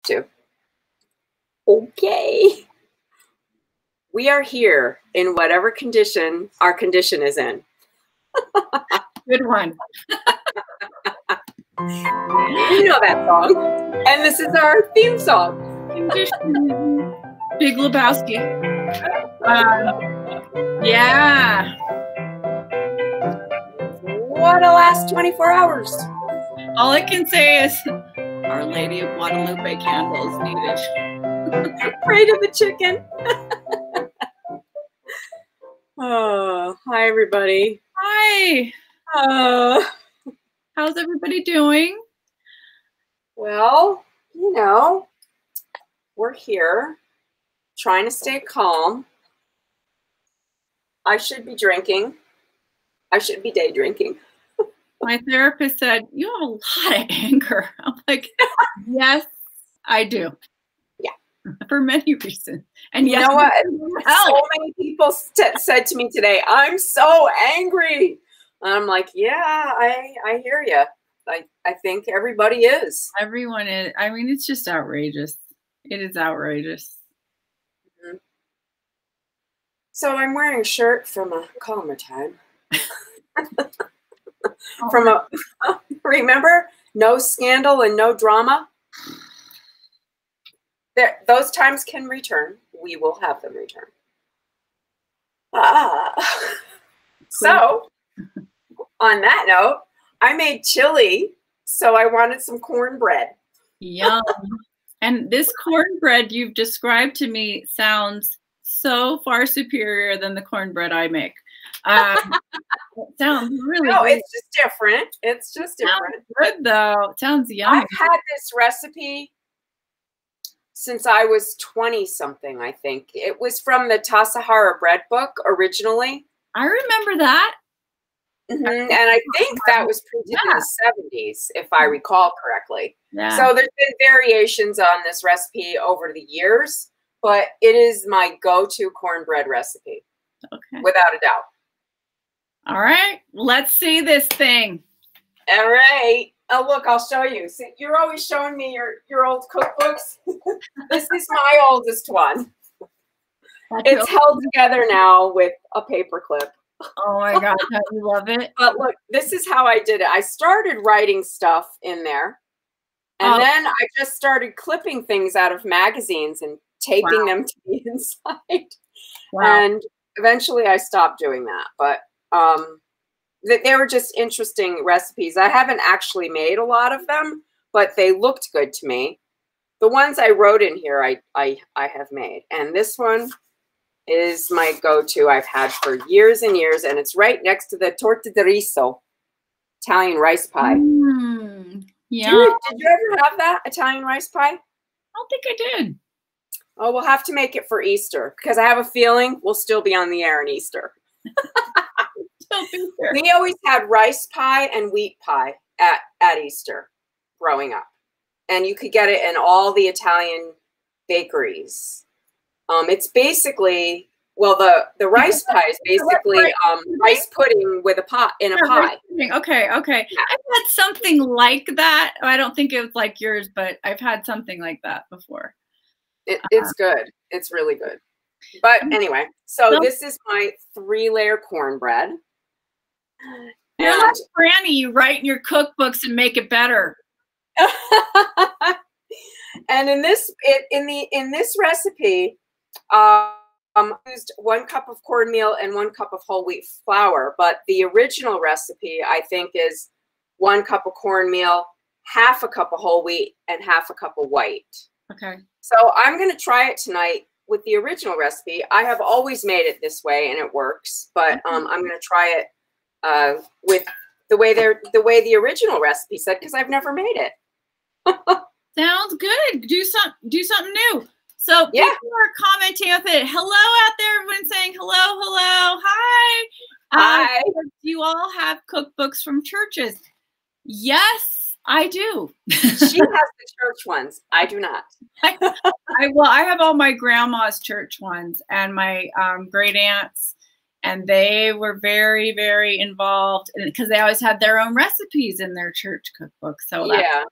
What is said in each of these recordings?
to. Okay. We are here in whatever condition our condition is in. Good one. You know that song. And this is our theme song. Big Lebowski. Yeah. What a last 24 hours. All I can say is Our Lady of Guadalupe candles needed. Pray to the chicken. Oh, hi, everybody. Hi. How's everybody doing? Well, you know, we're here trying to stay calm. I should be drinking. I should be day drinking. My therapist said, you have a lot of anger. I'm like, yes, I do. Yeah. For many reasons. And you know what? So many people said to me today, I'm so angry. And I'm like, yeah, I hear you. I think everybody is. Everyone is. I mean, it's just outrageous. It is outrageous. Mm-hmm. So I'm wearing a shirt from a calmer time. From a, remember, no scandal and no drama. Those times can return. We will have them return. So, on that note, I made chili, so I wanted some cornbread. Yum. And this cornbread you've described to me sounds so far superior than the cornbread I make. It sounds really good. It's just different. It's just different. Sounds good though. It sounds yummy. I've had this recipe since I was 20-something, I think. It was from the Tassajara bread book originally. I remember that. Mm-hmm. And I think that was printed in the 70s, if I recall correctly. Yeah. So there's been variations on this recipe over the years, but it is my go-to cornbread recipe. Okay. Without a doubt. All right, let's see this thing. All right. Oh, look, I'll show you. See, you're always showing me your old cookbooks. This is my oldest one. It's held together now with a paper clip. Oh my God, don't you love it? But look, this is how I did it. I started writing stuff in there, and then I just started clipping things out of magazines and taping them to the inside. And eventually I stopped doing that, but they were just interesting recipes. I haven't actually made a lot of them, but they looked good to me. The ones I wrote in here, I have made. And this one is my go-to. I've had for years and years, and it's right next to the torta di riso, Italian rice pie. Yeah. Did you ever have that, Italian rice pie? I don't think I did. Oh, we'll have to make it for Easter, because I have a feeling we'll still be on the air on Easter. We always had rice pie and wheat pie at Easter growing up. And you could get it in all the Italian bakeries. It's basically, well, the rice pie is basically rice pudding with a pot in a pie. Okay. Yeah. I've had something like that. I don't think it was like yours, but I've had something like that before. It's good. It's really good. But anyway, so this is my 3-layer cornbread. You're like Franny, you write in your cookbooks and make it better. And in this recipe, I used 1 cup of cornmeal and 1 cup of whole wheat flour. But the original recipe, I think, is 1 cup of cornmeal, half a cup of whole wheat, and half a cup of white. Okay. So I'm going to try it tonight with the original recipe. I have always made it this way, and it works. But I'm going to try it with the way the original recipe said, because I've never made it. Sounds good. Do something new. So people are commenting with it. Hello out there, everyone saying hello. Hi. Hi. Do you all have cookbooks from churches? Yes, I do. She has the church ones. I do not. I have all my grandma's church ones and my great aunts. and they were very, very involved because they always had their own recipes in their church cookbook. So yeah,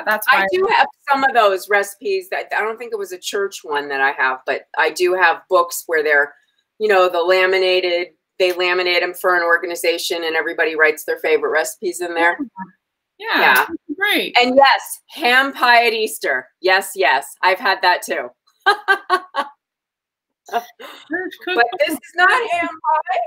that's why I do have some of those recipes. That I don't think it was a church one that I have, but I do have books where they're, you know, they laminate them for an organization, and everybody writes their favorite recipes in there. Yeah, great. And yes, ham pie at Easter. Yes, I've had that too. But this is not ham pie.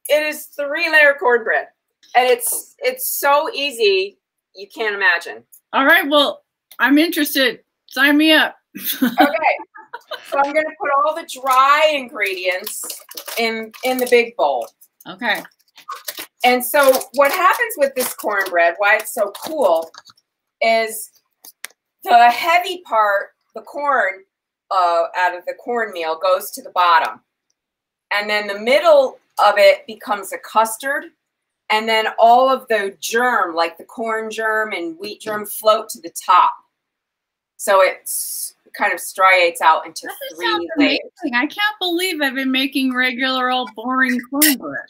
It is 3-layer cornbread, and it's so easy you can't imagine. All right, well, I'm interested. Sign me up. Okay, so I'm going to put all the dry ingredients in the big bowl. Okay. And so what happens with this cornbread, why it's so cool, is the heavy part, the corn out of the cornmeal, goes to the bottom. And then the middle of it becomes a custard. And then all of the germ, like the corn germ and wheat germ, float to the top. So it's kind of striates out into 3 layers. I can't believe I've been making regular old boring cornbread.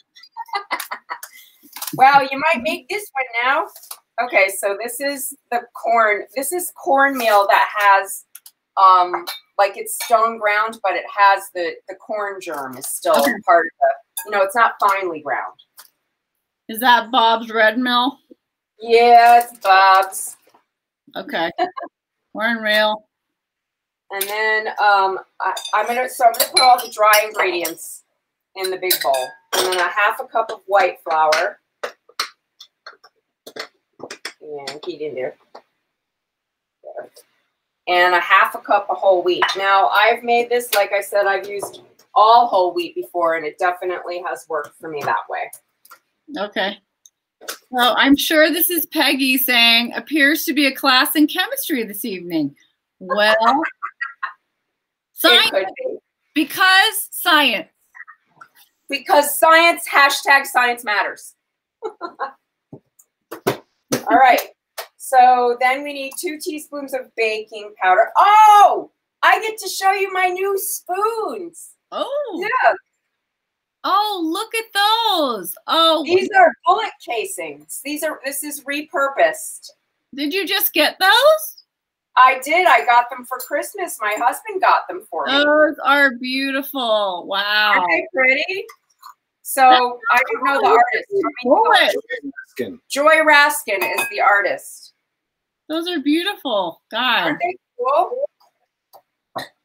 Well, you might make this one now. Okay, so this is the corn. This is cornmeal that has, like it's stone ground, but it has the corn germ is still part of it. You know, it's not finely ground. Is that Bob's Red Mill? Yeah, it's Bob's. Okay. Cornmeal. And then I'm gonna put all the dry ingredients in the big bowl, and then a 1/2 cup of white flour. And heat in there. And a 1/2 cup of whole wheat. Now I've made this, like I said, I've used all whole wheat before, and it definitely has worked for me that way. Okay. Well, I'm sure this is Peggy saying, appears to be a class in chemistry this evening. Well, science. Because science. Because science, #science matters. All right. So then we need 2 teaspoons of baking powder. Oh, I get to show you my new spoons. Oh. Yeah. Oh, look at those. Oh, these are bullet casings. This is repurposed. Did you just get those? I did. I got them for Christmas. My husband got them for me. Those are beautiful. Wow. Aren't they pretty? So I don't know the artist. Joy Raskin is the artist. Those are beautiful. God. Aren't they cool?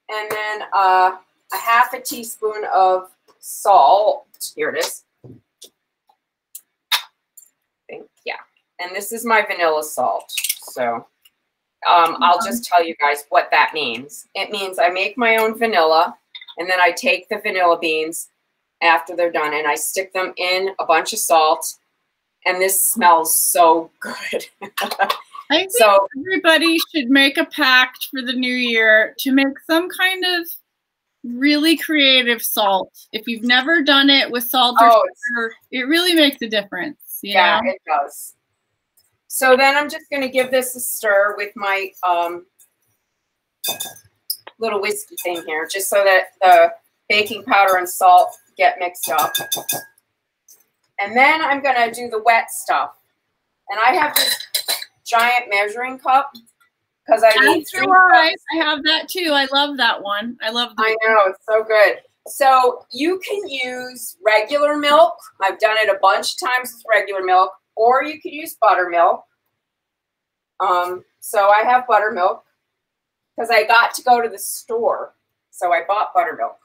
And then a 1/2 teaspoon of salt. Here it is. Yeah. And this is my vanilla salt. So I'll just tell you guys what that means. It means I make my own vanilla, and then I take the vanilla beans after they're done, and I stick them in a bunch of salt, and this smells so good. I think everybody should make a pact for the new year to make some kind of really creative salt. If you've never done it with salt or sugar, it really makes a difference. Yeah, it does. So then I'm just going to give this a stir with my little whiskey thing here, just so that the baking powder and salt get mixed up. And then I'm going to do the wet stuff. And I have this giant measuring cup because I need 3 cups. I have that too. I love that one. I know, it's so good. So you can use regular milk. I've done it a bunch of times with regular milk, or you could use buttermilk. So I have buttermilk because I got to go to the store, so I bought buttermilk.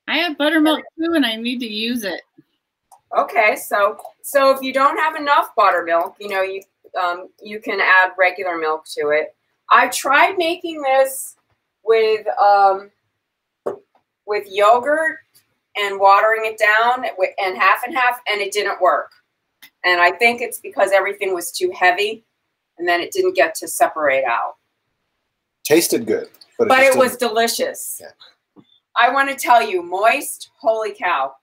I have buttermilk too, and I need to use it. Okay, so if you don't have enough buttermilk, you know, you can add regular milk to it. I tried making this with yogurt and watering it down and half, and it didn't work. And I think it's because everything was too heavy, and then it didn't get to separate out. Tasted good, but it was delicious. Yeah. I want to tell you, moist, holy cow.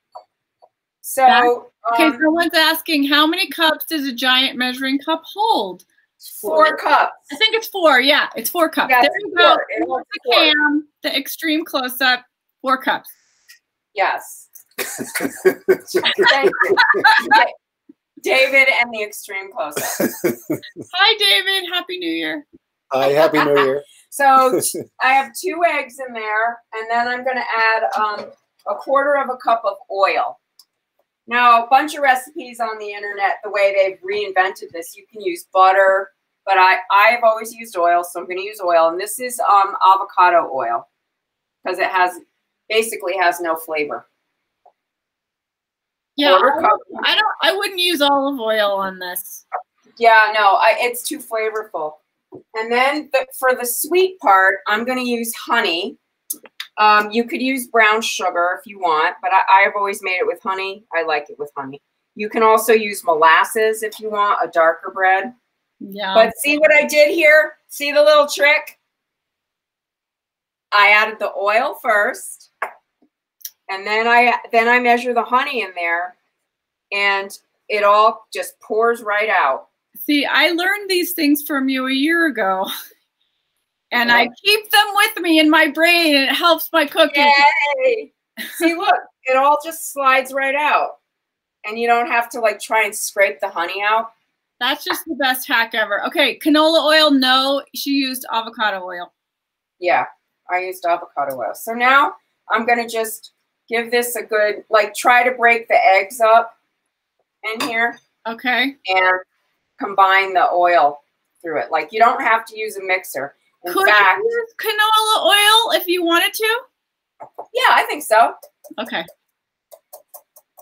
So okay, someone's asking, how many cups does a giant measuring cup hold? 4 cups. I think it's 4. Yeah, it's 4 cups. Yeah, there you go. The cam, the extreme close-up, 4 cups. Yes. David and the extreme close-up. Hi, David. Happy New Year. Hi, Happy New Year. So I have 2 eggs in there, and then I'm going to add a 1/4 cup of oil. Now, a bunch of recipes on the internet, the way they've reinvented this, you can use butter, but I've always used oil, so I'm going to use oil. And this is avocado oil because it basically has no flavor. Yeah, I wouldn't use olive oil on this. Yeah, no, it's too flavorful. And then for the sweet part, I'm going to use honey. You could use brown sugar if you want, but I've always made it with honey. I like it with honey. You can also use molasses if you want a darker bread. Yeah. But see what I did here? See the little trick? I added the oil first, and then I measure the honey in there, and it all just pours right out. See, I learned these things from you a year ago, and I keep them with me in my brain, and it helps my cooking. Yay! See, look, it all just slides right out, and you don't have to like try and scrape the honey out. That's just the best hack ever. Okay, canola oil, no. She used avocado oil. Yeah, I used avocado oil. So now I'm going to just give this a good, like try to break the eggs up in here. Okay. And combine the oil through it. Like you don't have to use a mixer. Could you use canola oil if you wanted to? Yeah, I think so. Okay.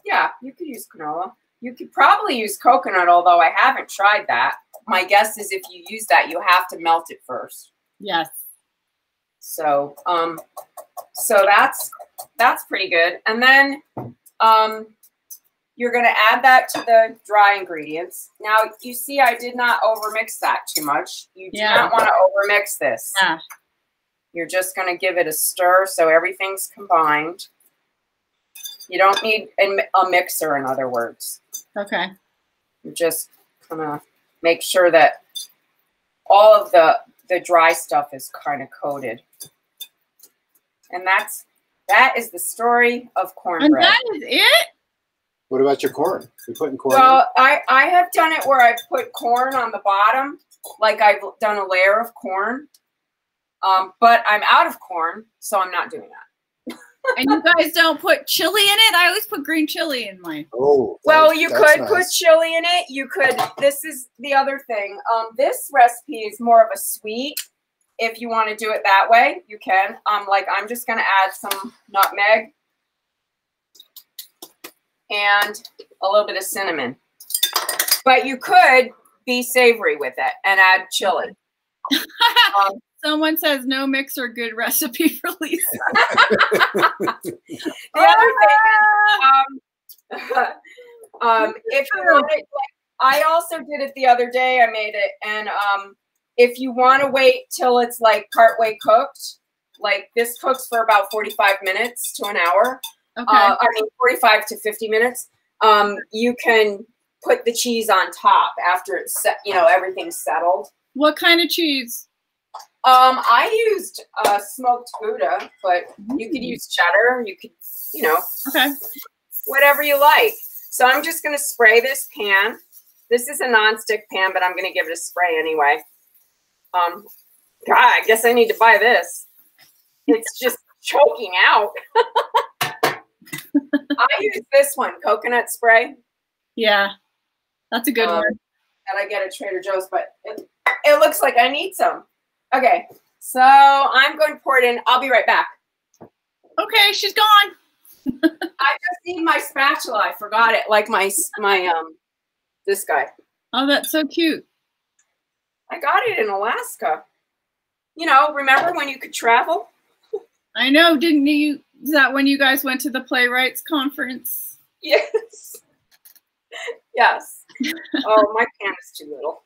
Yeah, you could use canola. You could probably use coconut, although I haven't tried that. My guess is if you use that, you have to melt it first. Yes. So, so that's pretty good. And then you're going to add that to the dry ingredients. Now, you see I did not overmix that too much. You do not want to overmix this. Yeah. You're just going to give it a stir so everything's combined. You don't need a mixer, in other words. Okay. You're just going to make sure that all of the dry stuff is kind of coated. And that is the story of cornbread. And that is it? What about your corn? You putting corn Well, in? I have done it where I put corn on the bottom, like I've done a layer of corn. But I'm out of corn, so I'm not doing that. And you guys don't put chili in it? I always put green chili in mine. Oh, well, you could nice. put chili in it. You could. This is the other thing. This recipe is more of a sweet. If you want to do it that way, you can. Like I'm just going to add some nutmeg and a little bit of cinnamon. But you could be savory with it and add chili. Someone says no mixer, good recipe for Lisa. The other thing is, if you want it, like, I also did it the other day. I made it, and if you want to wait till it's like partway cooked, like this cooks for about 45 minutes to an hour. Okay. I mean 45 to 50 minutes. You can put the cheese on top after it's set, everything's settled. What kind of cheese? I used smoked Gouda, but you could use cheddar. You could, okay, whatever you like. So I'm just going to spray this pan. This is a nonstick pan, but I'm going to give it a spray anyway. God, I guess I need to buy this. It's just choking out. I use this one, coconut spray. Yeah, that's a good one. That I get at Trader Joe's, but it looks like I need some. Okay, so I'm going to pour it in. I'll be right back. Okay, she's gone. I just need my spatula. I forgot it. Like my this guy. Oh, that's so cute. I got it in Alaska. Remember when you could travel? I know. Didn't you? Is that when you guys went to the playwrights conference? Yes. Yes. Oh, my pan is too little.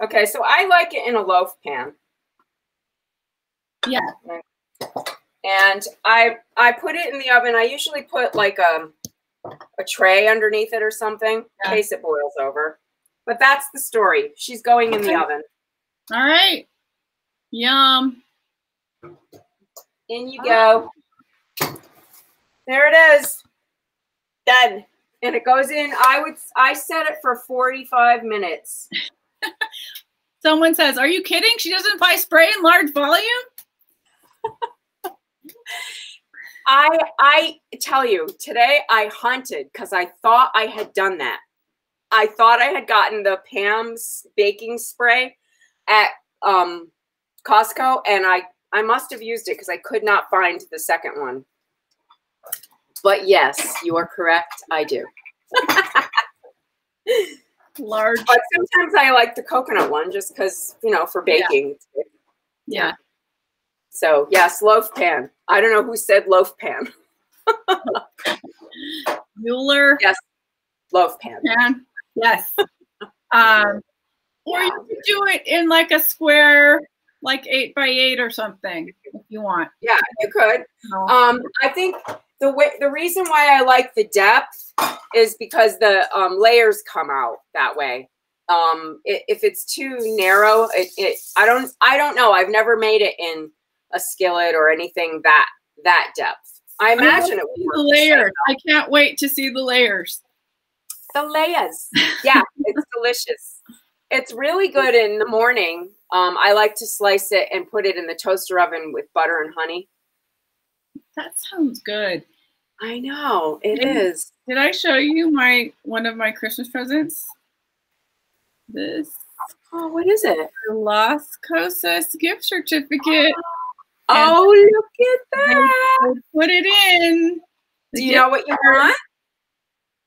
Okay, so I like it in a loaf pan. Yeah. And I put it in the oven. I usually put like a tray underneath it or something in case it boils over. But that's the story. She's going in the oven. All right. Yum. In you go. There it is. Done. And it goes in, I set it for 45 minutes. Someone says, are you kidding? She doesn't buy spray in large volume? I tell you, today I hunted because I thought I had done that. I thought I had gotten the Pam's baking spray at Costco, and I must have used it because I could not find the second one. But yes, you are correct. I do. Large. But sometimes I like the coconut one just because, you know, for baking. Yeah. So yes, loaf pan. I don't know who said loaf pan. Mueller. Yes, loaf pan. Yes. Or you could do it in like a square, like 8 by 8 or something, if you want. Yeah, you could. I think the reason why I like the depth is because the layers come out that way. If it's too narrow, I don't know. I've never made it in a skillet or anything that depth. I imagine it would work. The layers. I can't wait to see the layers. The layers. Yeah, it's delicious. It's really good in the morning. I like to slice it and put it in the toaster oven with butter and honey. That sounds good. I know, it is. Did I show you one of my Christmas presents? This. Oh, what is it? The Las Cosas gift certificate. Oh, look at that. Put it in. Do you know what you want?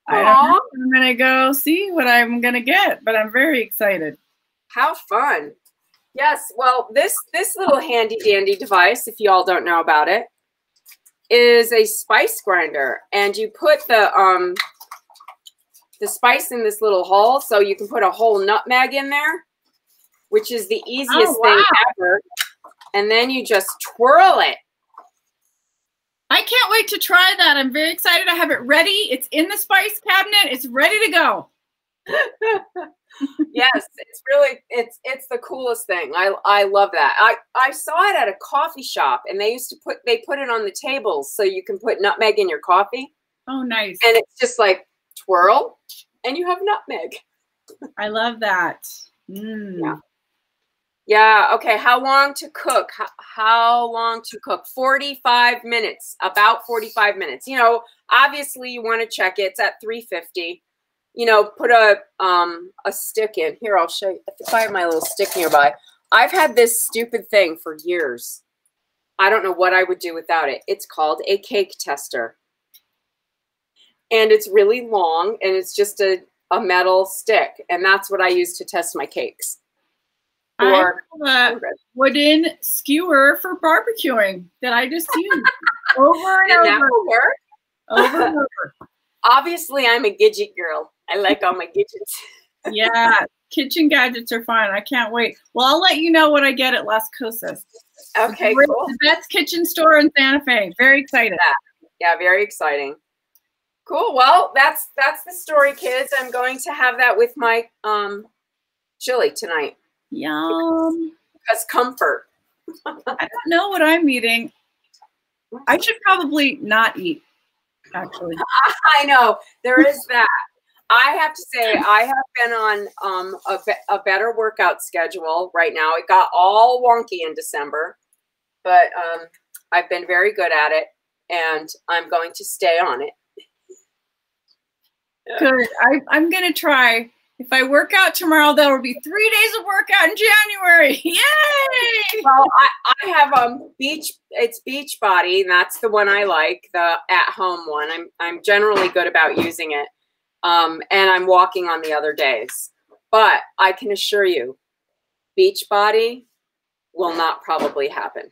I don't know. I'm going to go see what I'm going to get, but I'm very excited. How fun. Yes, well, this little handy dandy device, if you all don't know about it, is a spice grinder, and you put the spice in this little hole, so you can put a whole nutmeg in there, which is the easiest thing ever. And then you just twirl it. I can't wait to try that. I'm very excited. I have it ready. It's in the spice cabinet. It's ready to go. Yes, it's the coolest thing. I love that. I saw it at a coffee shop, and they put it on the tables so you can put nutmeg in your coffee. Oh, nice. And it's just like twirl, and you have nutmeg. I love that. Mm. Yeah. Yeah. Okay. How long to cook? How long to cook? 45 minutes. About 45 minutes. You know, obviously you want to check it. It's at 350. You know, put a stick in. Here, I'll show you. If I have my little stick nearby. I've had this stupid thing for years. I don't know what I would do without it. It's called a cake tester. And it's really long, and it's just a metal stick. And that's what I use to test my cakes. Or I have a wooden skewer for barbecuing that I just use over and over. That will work. Over and over. Obviously, I'm a gadget girl. I like all my gadgets. Yeah, kitchen gadgets are fun. I can't wait. Well, I'll let you know what I get at Las Cosas. Okay, cool. The best kitchen store in Santa Fe. Very excited. Yeah, very exciting. Cool. Well, that's the story, kids. I'm going to have that with my chili tonight. Yum. Because comfort. I don't know what I'm eating. I should probably not eat, actually. I know. There is that. I have to say, I have been on a better workout schedule right now. It got all wonky in December, but I've been very good at it, and I'm going to stay on it. Good. I'm going to try. If I work out tomorrow, there will be 3 days of workout in January. Yay! Well, I have it's Beachbody, and that's the one I like, the at-home one. I'm generally good about using it, and I'm walking on the other days. But I can assure you, Beachbody will not probably happen.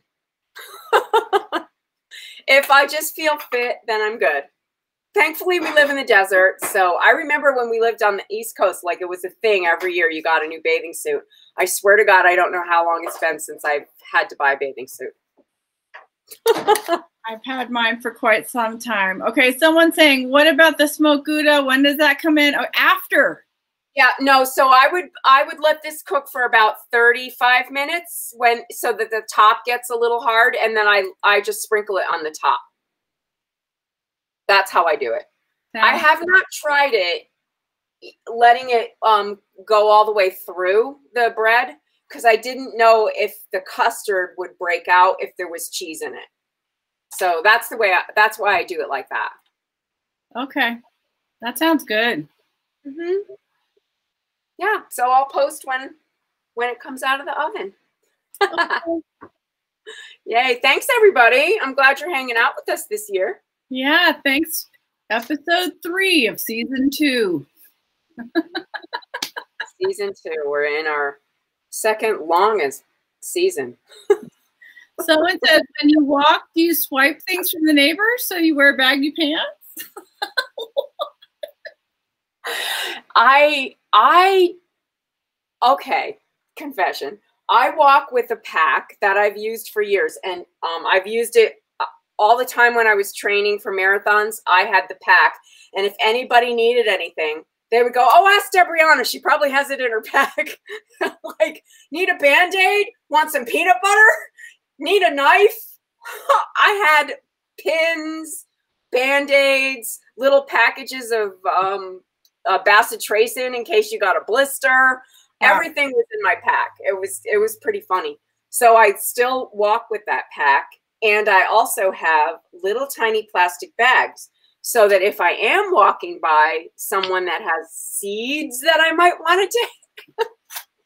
If I just feel fit, then I'm good. Thankfully, we live in the desert, so I remember when we lived on the East Coast, like it was a thing every year you got a new bathing suit. I swear to God, I don't know how long it's been since I've had to buy a bathing suit. I've had mine for quite some time. Okay, someone's saying, what about the smoked Gouda? When does that come in? Oh, after. Yeah, no, so I would let this cook for about 35 minutes so that the top gets a little hard, and then I just sprinkle it on the top. That's how I do it. I have not tried it, letting it go all the way through the bread, because I didn't know if the custard would break out if there was cheese in it. So that's the way. That's why I do it like that. Okay, that sounds good. Mm-hmm. Yeah. So I'll post when it comes out of the oven. Okay. Yay! Thanks, everybody. I'm glad you're hanging out with us this year. Yeah. Thanks. Episode 3 of season 2. Season 2. We're in our second longest season. Someone said, when you walk, do you swipe things from the neighbors so you wear baggy pants? Okay, confession. I walk with a pack that I've used for years, and I've used it all the time when I was training for marathons. I had the pack, and if anybody needed anything, they would go, oh, ask Debriana. She probably has it in her pack. Like, need a Band-Aid? Want some peanut butter? Need a knife? I had pins, Band-Aids, little packages of bacitracin in case you got a blister. Yeah. Everything was in my pack. It was pretty funny. So I still walk with that pack, and I also have little tiny plastic bags so that if I am walking by someone that has seeds that I might want to take,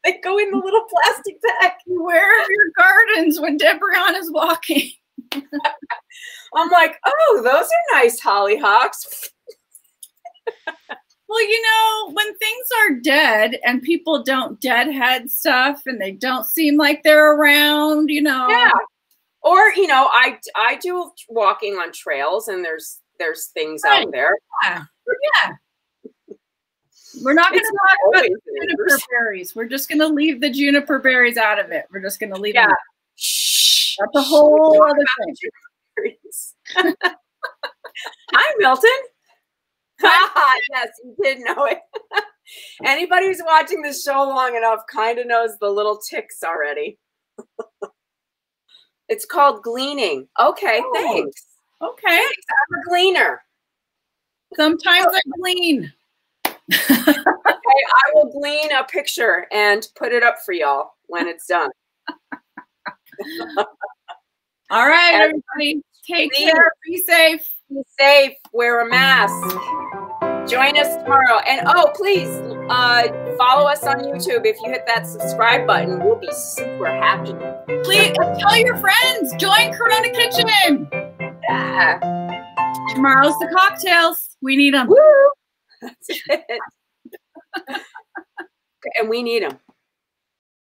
they go in the little plastic bag. Where are your gardens when Debriana's walking? I'm like, oh, those are nice hollyhocks. Well, you know, when things are dead and people don't deadhead stuff and they don't seem like they're around, you know. Yeah. Or, you know, I do walking on trails, and there's things out there. Yeah. Yeah. We're not going to talk about the juniper berries. We're just going to leave the juniper berries out of it. We're just going to leave them. Shh. That's a whole other thing. Hi, Milton. Yes, you did know it. Anybody who's watching this show long enough kind of knows the little ticks already. It's called gleaning. Okay, thanks. Okay. Thanks. I'm a gleaner. Sometimes I glean. Okay, I will glean a picture and put it up for y'all when it's done. All right, everybody. Take care. Be safe. Be safe. Wear a mask. Join us tomorrow. And please follow us on YouTube. If you hit that subscribe button, we'll be super happy. Please tell your friends. Join Corona Kitchen. Yeah. Tomorrow's the cocktails. We need them. Woo! That's it. And we need them.